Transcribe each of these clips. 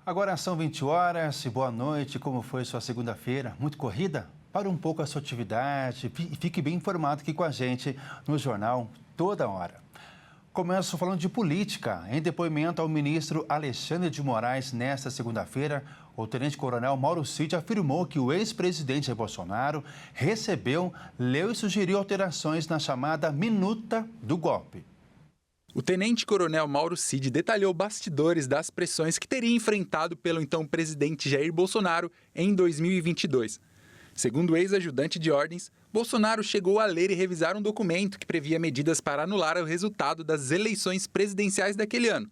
Agora são 20 horas e boa noite. Como foi sua segunda-feira? Muito corrida? Pare um pouco a sua atividade e fique bem informado aqui com a gente no Jornal Toda Hora. Começo falando de política. Em depoimento ao ministro Alexandre de Moraes nesta segunda-feira, o tenente-coronel Mauro Cid afirmou que o ex-presidente Jair Bolsonaro recebeu, leu e sugeriu alterações na chamada minuta do golpe. O tenente-coronel Mauro Cid detalhou bastidores das pressões que teria enfrentado pelo então presidente Jair Bolsonaro em 2022. Segundo o ex-ajudante de ordens, Bolsonaro chegou a ler e revisar um documento que previa medidas para anular o resultado das eleições presidenciais daquele ano,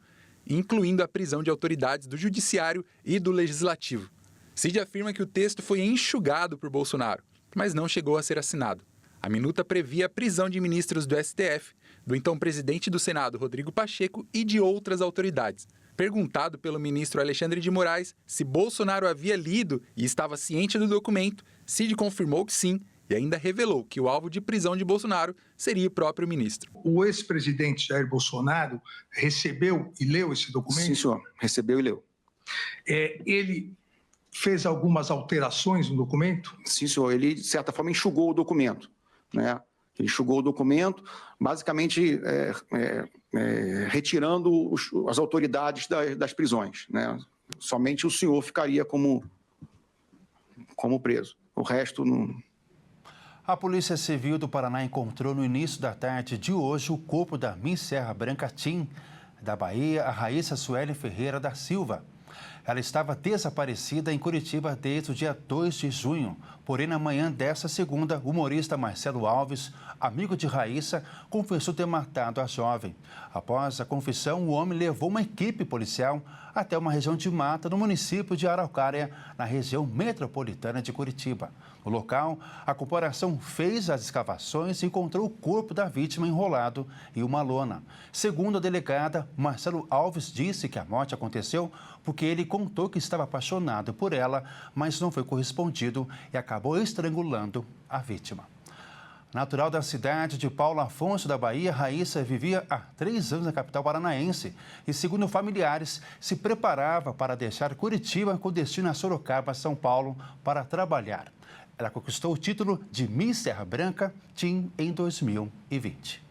incluindo a prisão de autoridades do Judiciário e do Legislativo. Cid afirma que o texto foi enxugado por Bolsonaro, mas não chegou a ser assinado. A minuta previa a prisão de ministros do STF, do então presidente do Senado, Rodrigo Pacheco, e de outras autoridades. Perguntado pelo ministro Alexandre de Moraes se Bolsonaro havia lido e estava ciente do documento, Cid confirmou que sim e ainda revelou que o alvo de prisão de Bolsonaro seria o próprio ministro. O ex-presidente Jair Bolsonaro recebeu e leu esse documento? Sim, senhor. Recebeu e leu. Ele fez algumas alterações no documento? Sim, senhor. Ele, de certa forma, enxugou o documento, né? Ele enxugou o documento, basicamente retirando as autoridades das prisões, né? Somente o senhor ficaria como preso. O resto não... A Polícia Civil do Paraná encontrou no início da tarde de hoje o corpo da Miss Serra Branca Tim, da Bahia, a Raíssa Sueli Ferreira da Silva. Ela estava desaparecida em Curitiba desde o dia 2 de junho. Porém, na manhã desta segunda, o humorista Marcelo Alves, amigo de Raíssa, confessou ter matado a jovem. Após a confissão, o homem levou uma equipe policial até uma região de mata no município de Araucária, na região metropolitana de Curitiba. No local, a corporação fez as escavações e encontrou o corpo da vítima enrolado em uma lona. Segundo a delegada, Marcelo Alves disse que a morte aconteceu porque ele contou que estava apaixonado por ela, mas não foi correspondido e acabou estrangulando a vítima. Natural da cidade de Paulo Afonso, da Bahia, Raíssa vivia há 3 anos na capital paranaense e, segundo familiares, se preparava para deixar Curitiba com destino a Sorocaba, São Paulo, para trabalhar. Ela conquistou o título de Miss Serra Branca Tim em 2020.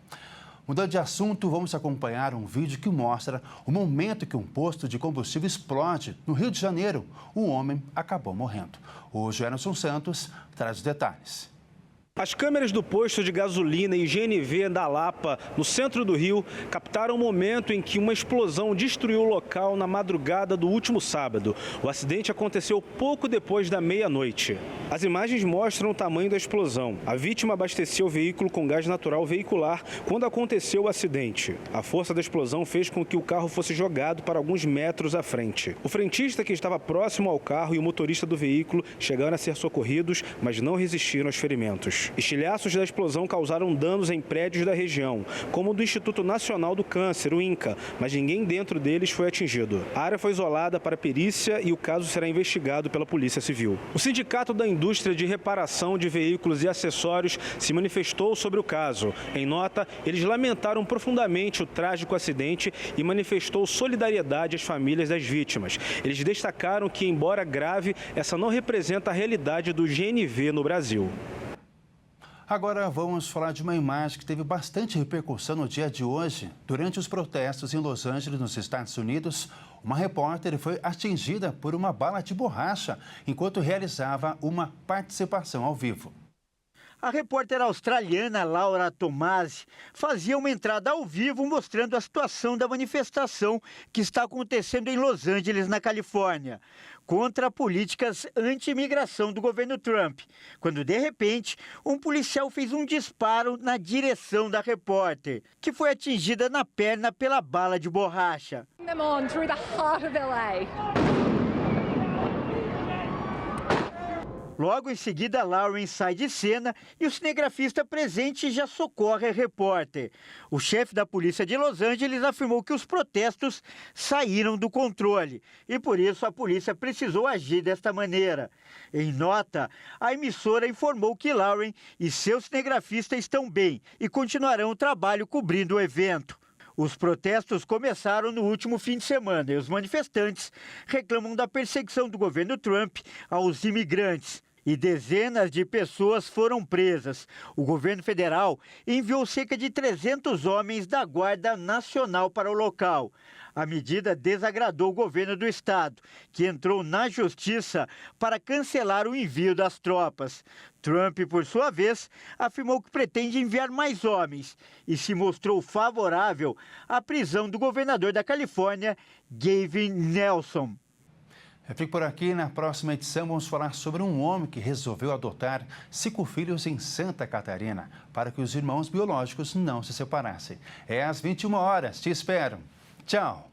Mudando de assunto, vamos acompanhar um vídeo que mostra o momento que um posto de combustível explode no Rio de Janeiro. Um homem acabou morrendo. O Joelson Santos traz os detalhes. As câmeras do posto de gasolina em GNV da Lapa, no centro do Rio, captaram o momento em que uma explosão destruiu o local na madrugada do último sábado. O acidente aconteceu pouco depois da meia-noite. As imagens mostram o tamanho da explosão. A vítima abastecia o veículo com gás natural veicular quando aconteceu o acidente. A força da explosão fez com que o carro fosse jogado para alguns metros à frente. O frentista, que estava próximo ao carro, e o motorista do veículo chegaram a ser socorridos, mas não resistiram aos ferimentos. Estilhaços da explosão causaram danos em prédios da região, como o do Instituto Nacional do Câncer, o INCA, mas ninguém dentro deles foi atingido. A área foi isolada para perícia e o caso será investigado pela Polícia Civil. O Sindicato da Indústria de Reparação de Veículos e Acessórios se manifestou sobre o caso. Em nota, eles lamentaram profundamente o trágico acidente e manifestou solidariedade às famílias das vítimas. Eles destacaram que, embora grave, essa não representa a realidade do GNV no Brasil. Agora vamos falar de uma imagem que teve bastante repercussão no dia de hoje. Durante os protestos em Los Angeles, nos Estados Unidos, uma repórter foi atingida por uma bala de borracha enquanto realizava uma participação ao vivo. A repórter australiana Laura Tomasi fazia uma entrada ao vivo mostrando a situação da manifestação que está acontecendo em Los Angeles, na Califórnia, contra políticas anti-imigração do governo Trump, quando, de repente, um policial fez um disparo na direção da repórter, que foi atingida na perna pela bala de borracha. Logo em seguida, Lauren sai de cena e o cinegrafista presente já socorre a repórter. O chefe da polícia de Los Angeles afirmou que os protestos saíram do controle e, por isso, a polícia precisou agir desta maneira. Em nota, a emissora informou que Lauren e seu cinegrafista estão bem e continuarão o trabalho cobrindo o evento. Os protestos começaram no último fim de semana e os manifestantes reclamam da perseguição do governo Trump aos imigrantes. E dezenas de pessoas foram presas. O governo federal enviou cerca de 300 homens da Guarda Nacional para o local. A medida desagradou o governo do estado, que entrou na justiça para cancelar o envio das tropas. Trump, por sua vez, afirmou que pretende enviar mais homens e se mostrou favorável à prisão do governador da Califórnia, Gavin Newsom. Eu fico por aqui. Na próxima edição vamos falar sobre um homem que resolveu adotar 5 filhos em Santa Catarina para que os irmãos biológicos não se separassem. É às 21 horas. Te espero. Tchau.